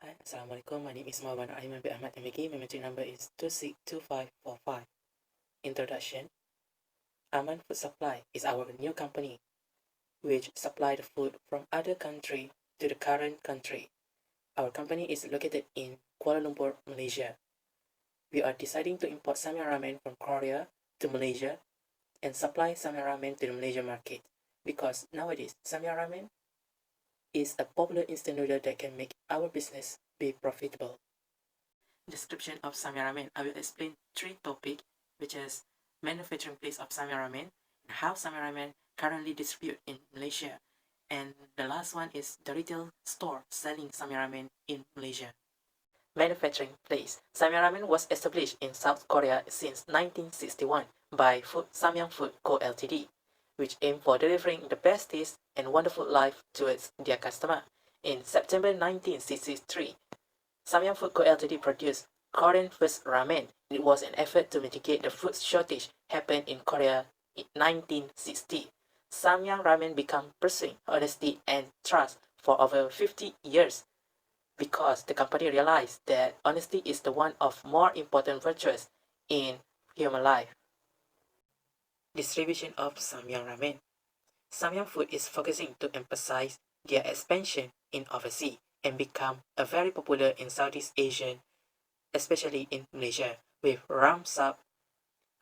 Hi, Assalamualaikum. My name is Mawan Aiman bin Ahmad MBK. My metric number is 262545. Introduction. Aman Food Supply is our new company, which supply the food from other country to the current country. Our company is located in Kuala Lumpur, Malaysia. We are deciding to import Samyang Ramen from Korea to Malaysia and supply Samyang Ramen to the Malaysian market because nowadays Samyang Ramen is a popular instant noodle that can make our business be profitable. Description of Samyang Ramen. I will explain three topics, which is manufacturing place of Samyang Ramen, how Samyang Ramen currently distributed in Malaysia, and the last one is the retail store selling Samyang Ramen in Malaysia. Manufacturing place. Samyang Ramen was established in South Korea since 1961 by Samyang Food Co. Ltd, which aimed for delivering the best taste and wonderful life towards their customer. In September 1963, Samyang Food Co. Ltd produced Korean first ramen. It was an effort to mitigate the food shortage happened in Korea in 1960. Samyang Ramen became pursuing honesty and trust for over 50 years because the company realized that honesty is the one of more important virtues in human life. Distribution of Samyang Ramen. Samyang Food is focusing to emphasize their expansion in overseas and become a very popular in Southeast Asia, especially in Malaysia, with ramps up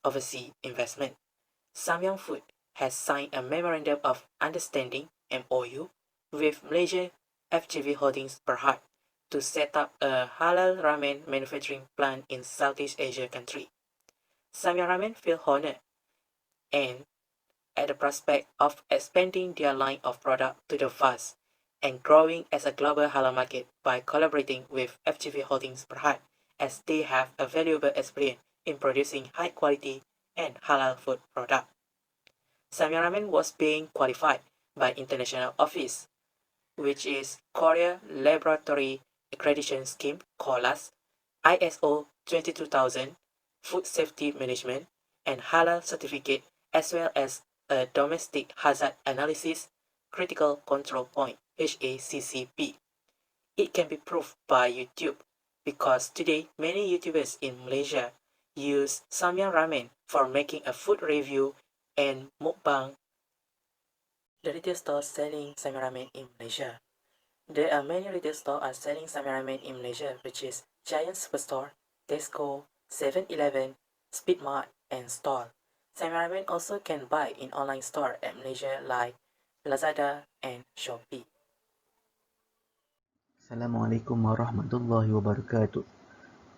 overseas investment. Samyang Food has signed a Memorandum of Understanding (MOU) with Malaysia FGV Holdings Berhad to set up a halal ramen manufacturing plant in Southeast Asia country. Samyang Ramen feel honored and at the prospect of expanding their line of product to the vast and growing as a global halal market by collaborating with FGV Holdings Berhad, as they have a valuable experience in producing high quality and halal food product. Samyang Ramen was being qualified by International Office, which is Korea Laboratory Accreditation Scheme, KOLAS, ISO 22000, Food Safety Management, and Halal Certificate, as well as a Domestic Hazard Analysis Critical Control Point, HACCP. It can be proved by YouTube because today many YouTubers in Malaysia use Samyang Ramen for making a food review and mukbang. The retail stores selling Samyang Ramen in Malaysia. There are many retail stores selling Samyang Ramen in Malaysia, which is Giant Superstore, Tesco, 7-Eleven, Speedmart, and Store. Samyang Ramen also can buy in online store at Malaysia like Lazada and Shopee. Assalamualaikum warahmatullahi wabarakatuh.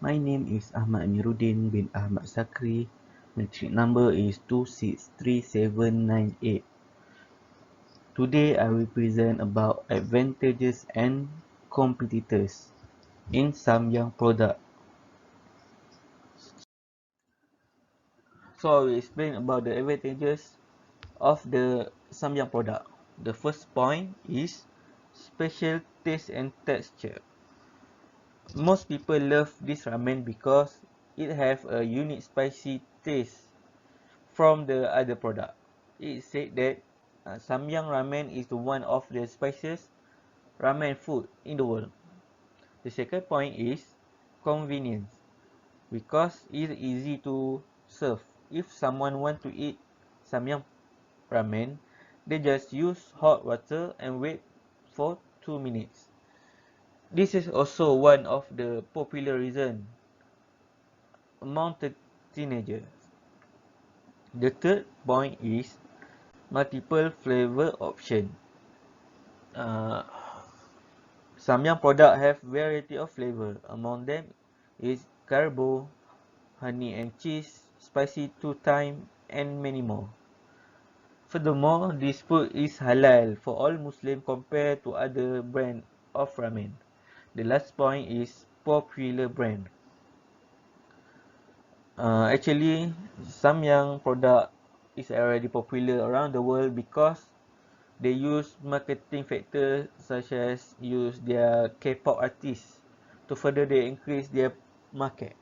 My name is Ahmad Amiruddin bin Ahmad Sakri. Matric number is 263798. Today I will present about advantages and competitors in Samyang product. So I will explain about the advantages of the Samyang product. The first point is special taste and texture. Most people love this ramen because it have a unique spicy taste from the other product. It is said that Samyang ramen is one of the spiciest ramen food in the world. The second point is convenience because it is easy to serve. If someone want to eat Samyang ramen, they just use hot water and wait for 2 minutes. This is also one of the popular reason among the teenagers. The third point is multiple flavor option. Samyang product have variety of flavor. Among them is carbo, honey and cheese, spicy 2 times, and many more. Furthermore, this food is halal for all Muslim compared to other brand of ramen. The last point is popular brand. Actually, Samyang product is already popular around the world because they use marketing factors such as use their K-pop artists to further they increase their market.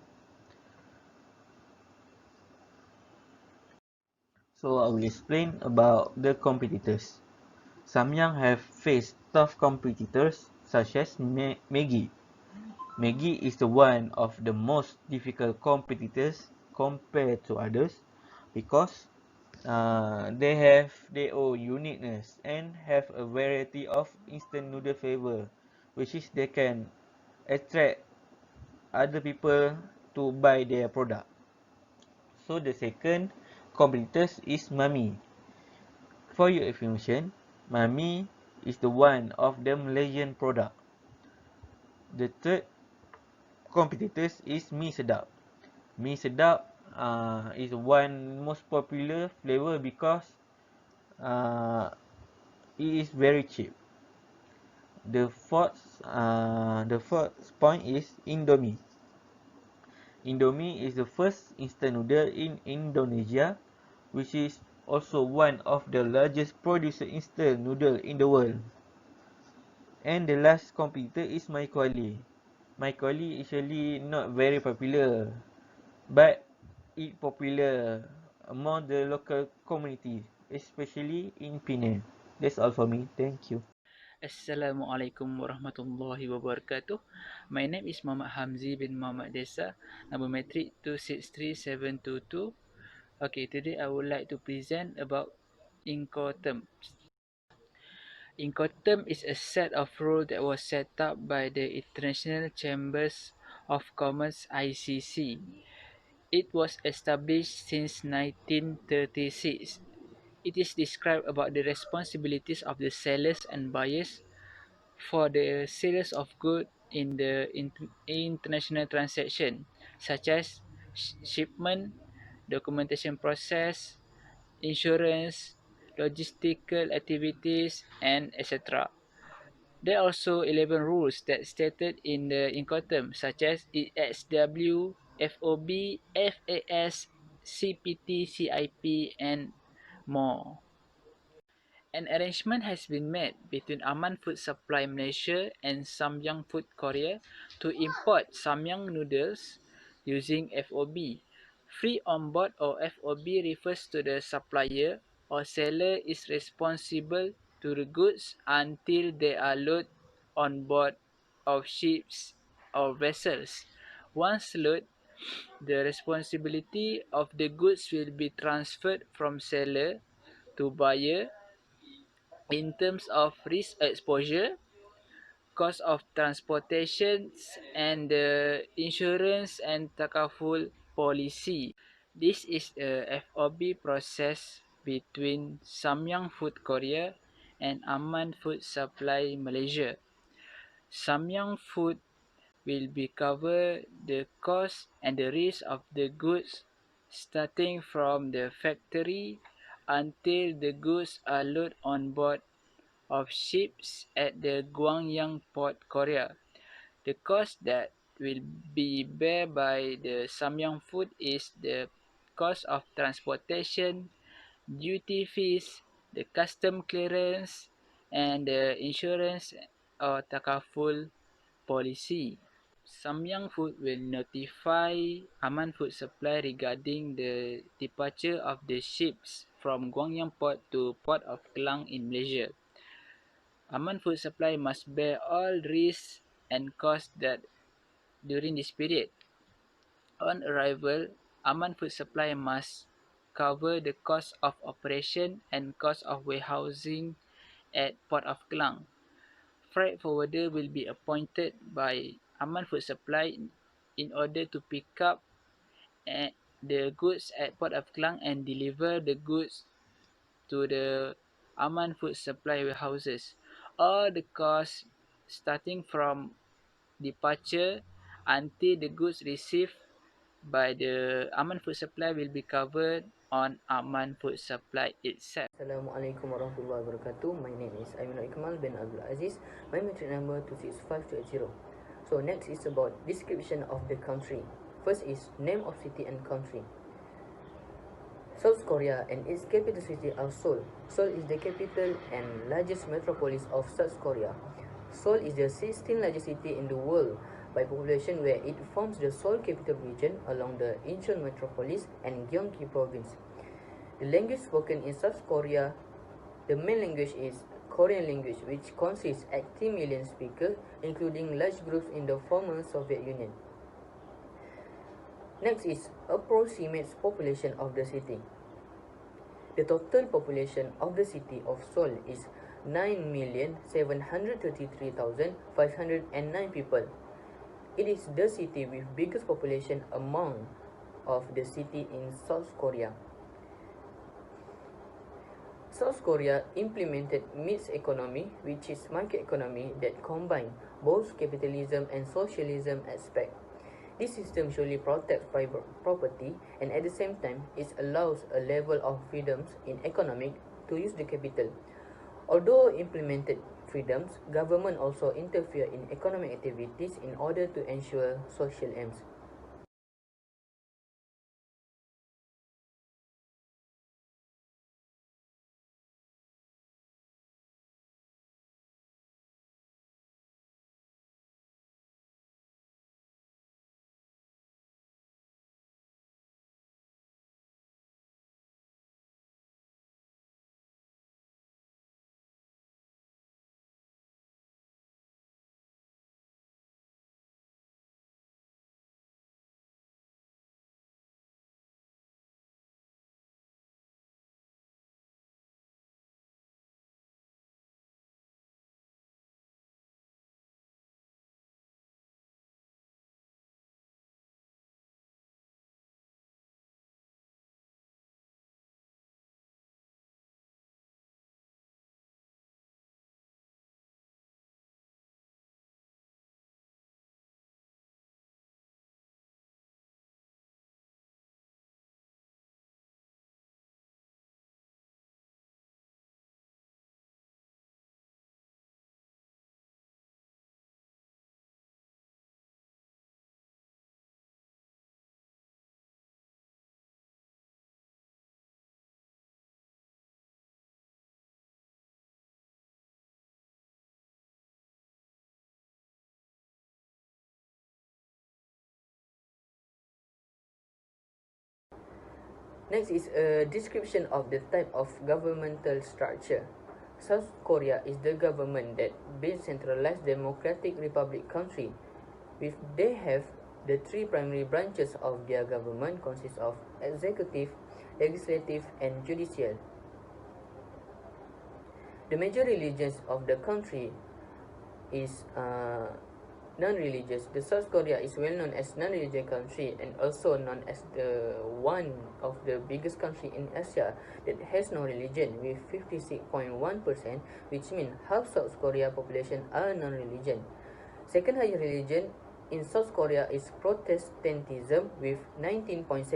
So I will explain about the competitors. Samyang have faced tough competitors such as Maggi. Maggi is the one of the most difficult competitors compared to others because they have their own uniqueness and have a variety of instant noodle flavor, which is they can attract other people to buy their product. So the second competitors is Mami. For your information, Mami is the one of the Malaysian product. The third competitors is Mi Sedap. Mi Sedap is one most popular flavor because uh, it is very cheap. The fourth point is Indomie. Indomie is the first instant noodle in Indonesia, which is also one of the largest producer instant noodle in the world. And the last competitor is MyKoali. MyKoali is actually not very popular, but it popular among the local community, especially in Penang. That's all for me. Thank you. Assalamualaikum warahmatullahi wabarakatuh. My name is Muhammad Hamzi bin Muhammad Desa, number matric 263722. Okay, today I would like to present about Incoterm. Incoterm is a set of rules that was set up by the International Chambers of Commerce ICC. It was established since 1936. It is described about the responsibilities of the sellers and buyers for the sales of goods in the international transaction, such as shipment, documentation process, insurance, logistical activities, and etc. There are also 11 rules that stated in the Incoterm, such as EXW, FOB, FAS, CPT, CIP, and more. An arrangement has been made between Aman Food Supply Malaysia and Samyang Food Korea to import Samyang noodles using FOB. Free on board or FOB refers to the supplier or seller is responsible to the goods until they are loaded on board of ships or vessels. Once loaded, the responsibility of the goods will be transferred from seller to buyer in terms of risk exposure, cost of transportation, and the insurance and takaful policy. This is a FOB process between Samyang Food Korea and Aman Food Supply Malaysia. Samyang Food will be cover the cost and the risk of the goods starting from the factory until the goods are loaded on board of ships at the Gwangyang Port, Korea. The cost that will be bear by the Samyang Food is the cost of transportation, duty fees, the custom clearance, and the insurance or takaful policy. Samyang Food will notify Aman Food Supply regarding the departure of the ships from Gwangyang Port to Port of Klang in Malaysia. Aman Food Supply must bear all risks and costs that during this period. On arrival, Aman Food Supply must cover the cost of operation and cost of warehousing at Port of Klang. Freight forwarder will be appointed by Aman Food Supply in order to pick up the goods at Port of Klang and deliver the goods to the Aman Food Supply warehouses. All the costs starting from departure until the goods received by the Aman Food Supply will be covered on Aman Food Supply itself. Assalamualaikum warahmatullahi wabarakatuh. My name is Aminul Ikmal bin Abdul Aziz. My matric number 265280. So next is about description of the country. First is name of city and country. South Korea and its capital city are Seoul. Seoul is the capital and largest metropolis of South Korea. Seoul is the 16th largest city in the world by population, where it forms the Seoul capital region along the Incheon metropolis and Gyeonggi province. The language spoken in South Korea, the main language is Korean language, which consists 80 million speakers, including large groups in the former Soviet Union. Next is approximate population of the city. The total population of the city of Seoul is 9,733,509 people. It is the city with biggest population among of the city in South Korea. South Korea implemented mixed economy, which is market economy that combine both capitalism and socialism aspect. This system surely protects private property and at the same time it allows a level of freedoms in economic to use the capital. Although implemented freedoms, government also interfere in economic activities in order to ensure social aims. Next is a description of the type of governmental structure. South Korea is the government that based centralized democratic republic country. With they have the three primary branches of their government consist of executive, legislative and judicial. The major religions of the country is non-religious. The South Korea is well known as non-religious country and also known as the one of the biggest country in Asia that has no religion with 56.1%, which means half South Korea population are non-religion. Second highest religion in South Korea is Protestantism with 19.7%,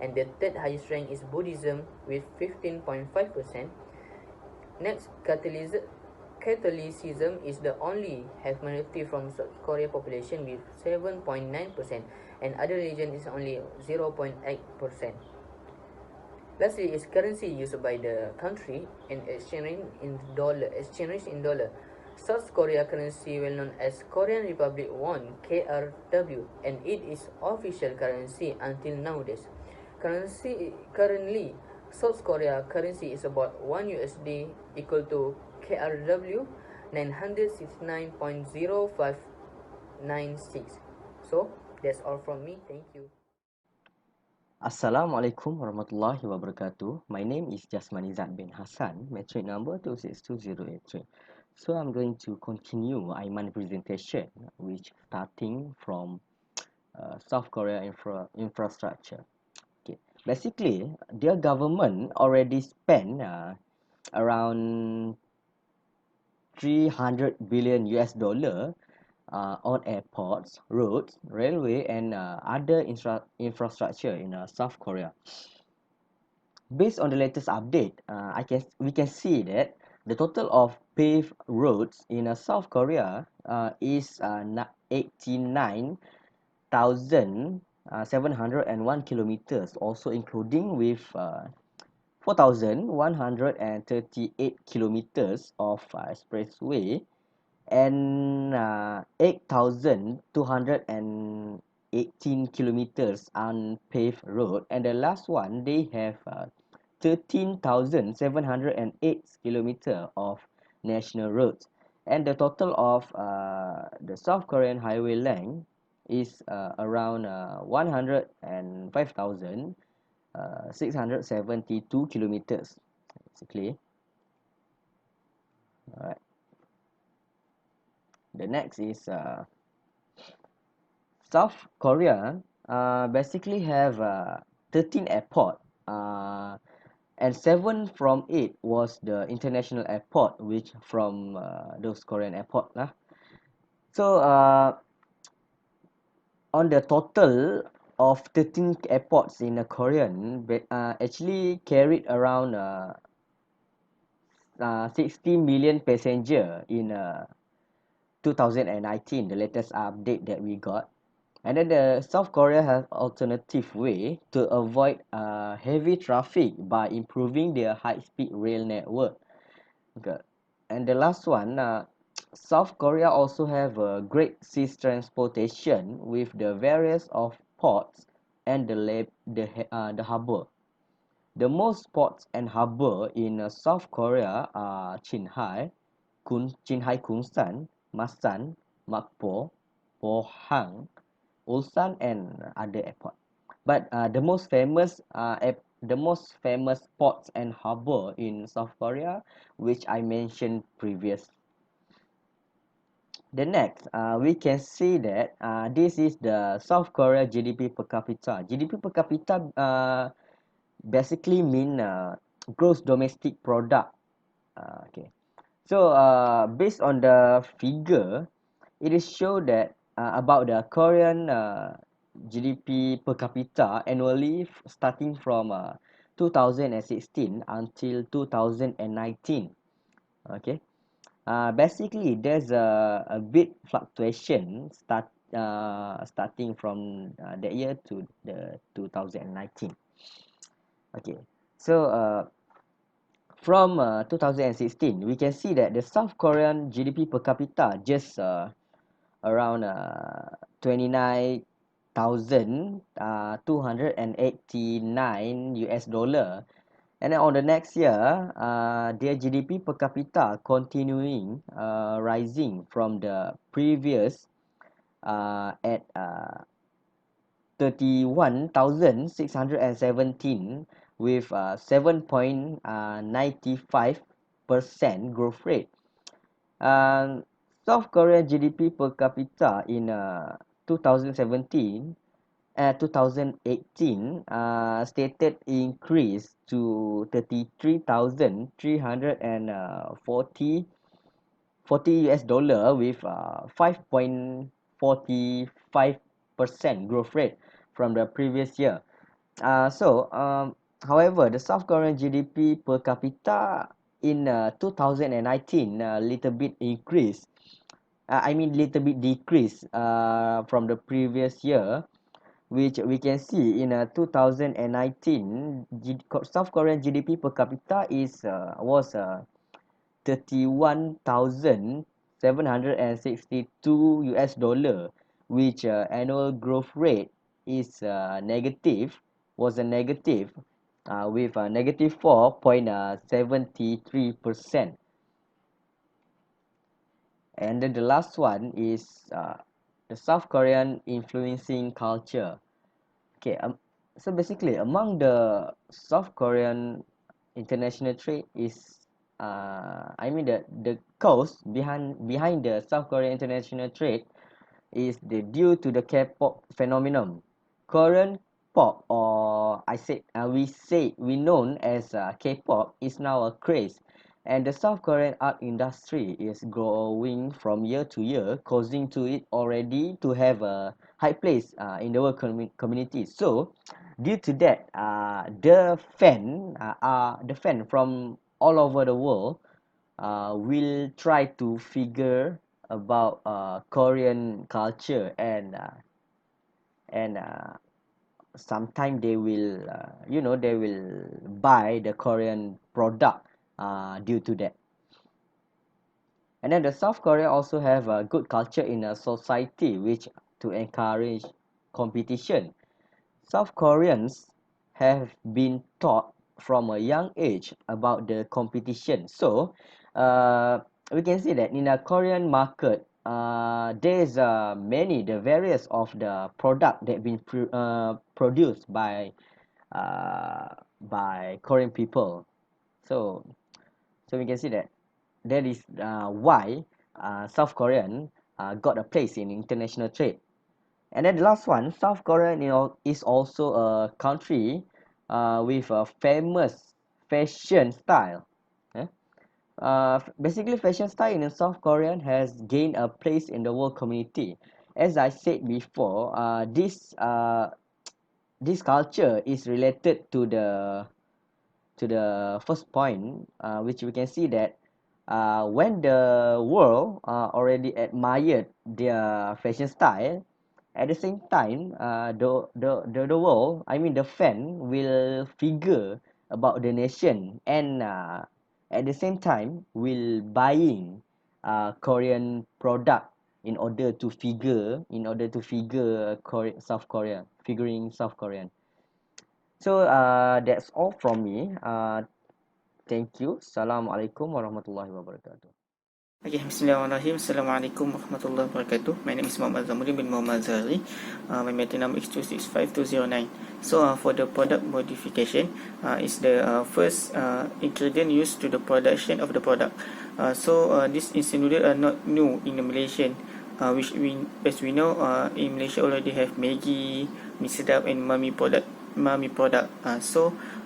and the third highest rank is Buddhism with 15.5%. Next, Catholicism is the only half minority from South Korea population with 7.9%, and other religion is only 0.8%. Lastly is currency used by the country and exchange in dollar. South Korea currency well known as Korean Republic Won (KRW) and it is official currency until nowadays. Currently South Korea currency is about 1 USD equal to KRW 969.0596. So that's all from me. Thank you. Assalamualaikum warahmatullahi wabarakatuh. My name is Jasmanizat bin Hassan, metric number 2628083. So I'm going to continue Aiman presentation, which starting from South Korea infrastructure. Okay, basically, their government already spent around 300 billion US dollar on airports, roads, railway, and other infrastructure in South Korea. Based on the latest update, we can see that the total of paved roads in South Korea is 89,701 kilometers, also including with 4,138 kilometers of expressway and 8,218 kilometers unpaved road, and the last one they have 13,708 kilometer of national roads, and the total of the South Korean highway length is around 105,672 kilometers, basically. All right. The next is South Korea. Basically have 13 airport. And 7 from it was the international airport, which from those Korean airport lah. So on the total of 13 airports in a Korean, actually carried around 60 million passenger in 2019, the latest update that we got. And then the South Korea has alternative way to avoid heavy traffic by improving their high-speed rail network. Okay. And the last one, South Korea also have a great sea transportation with the various of ports and the harbor. The most ports and harbor in South Korea are Jinhae, Kunsan, Masan, Makpo, Pohang, Ulsan, and other airport. But the most famous ports and harbor in South Korea, which I mentioned previous. The next, we can see that this is the South Korea GDP per capita. GDP per capita basically mean gross domestic product. Okay. So based on the figure, it is show that about the Korean GDP per capita annually starting from 2016 until 2019. Okay. Basically, there's a bit fluctuation starting from that year to the 2019. Okay. So from 2016, we can see that the South Korean GDP per capita just around 29,289 US dollar. And then on the next year, their GDP per capita continuing rising from the previous at 31,617 with 7.95% growth rate. South Korea GDP per capita in 2017 2018 stated increase to 33,340 US dollar with 5.45% growth rate from the previous year. However, the South Korean GDP per capita in 2019 little bit increased. Little bit decreased from the previous year, which we can see in 2019 South Korean GDP per capita was 31,762 US dollar, which annual growth rate is negative was a negative with a negative 4.73%. And then the last one is the South Korean influencing culture. Okay, so basically among the South Korean international trade is the cause behind the South Korean international trade is due to the K-pop phenomenon. Korean pop, or we known as K-pop, is now a craze, and the South Korean art industry is growing from year to year, causing to it already to have a high place in the world community. So, due to that, the fan from all over the world will try to figure about Korean culture, and sometime they will they will buy the Korean product due to that. And then the South Korea also have a good culture in a society which to encourage competition. South Koreans have been taught from a young age about the competition. So we can see that in the Korean market, there's the various of the product that been produced by Korean people. So we can see that that is why South Korean got a place in international trade. And then the last one, South Korea, is also a country with a famous fashion style. eh? Basically, fashion style in South Korea has gained a place in the world community. As I said before, this culture is related to the first point, which we can see that when the world already admired their fashion style, at the same time, the world, I mean the fan, will figure about the nation, and at the same time will buying Korean product in order to figure South Korea, figuring South Korean. So that's all from me. Thank you. Assalamualaikum warahmatullahi wabarakatuh. Okay, Bismillahirrahmanirrahim. Assalamualaikum warahmatullahi wabarakatuh. My name is Muhammad Zamuddin bin Muhammad Zahri. My meter number is 265209. So for the product modification, is the first ingredient used to the production of the product. These instant noodles are not new in the Malaysian, which as we know, in Malaysia already have Maggi, Mi Sedap and Mami product.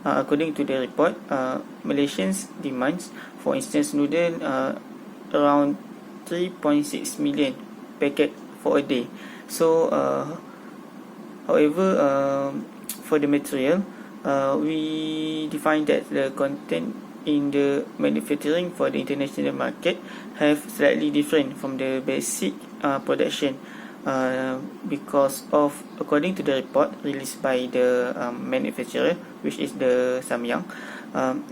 According to the report, Malaysians demands for instant noodle around 3.6 million packet for a day. However, for the material, we define that the content in the manufacturing for the international market have slightly different from the basic production, because of, according to the report released by the manufacturer, which is the Samyang,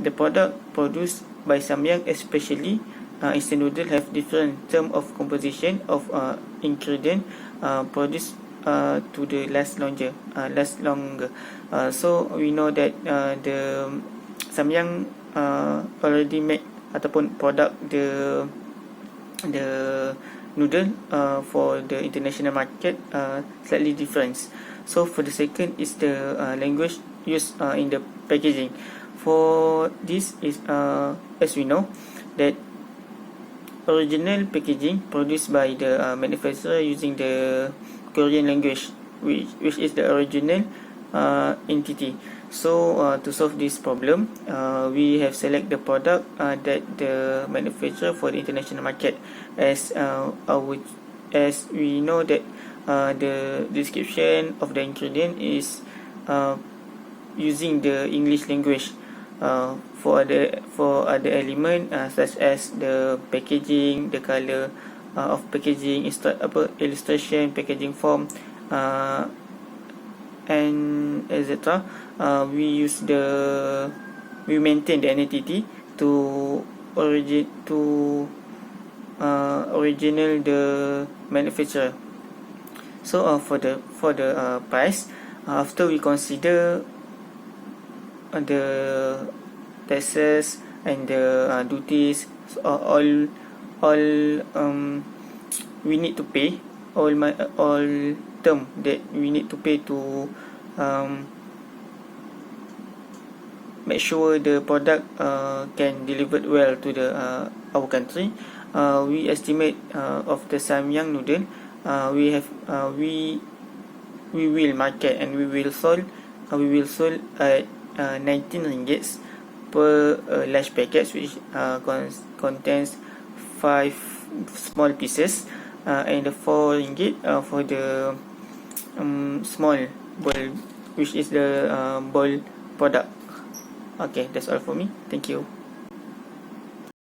the product produced by Samyang, especially instant noodle, have different term of composition of ingredient produced to the last longer. So we know that the Samyang already make ataupun product the noodle for the international market slightly different. So for the second is the language used in the packaging. For this is as we know that original packaging produced by the manufacturer using the Korean language, which is the original entity. So to solve this problem, we have select the product that the manufacturer for the international market, as we know that the description of the ingredient is using the English language. For other element such as the packaging, the color of packaging, illustration, packaging form, and etc. We maintain the identity to original the manufacturer. So for the price, after we consider the taxes and the duties, so all we need to pay, all term that we need to pay to make sure the product can delivered well to the our country. We estimate of the Samyang noodle, we will market and we will sold at 19 ringgit per large package, which contains 5 small pieces, and the 4 ringgit for the small bowl, which is the bowl product. Okay, that's all for me. Thank you.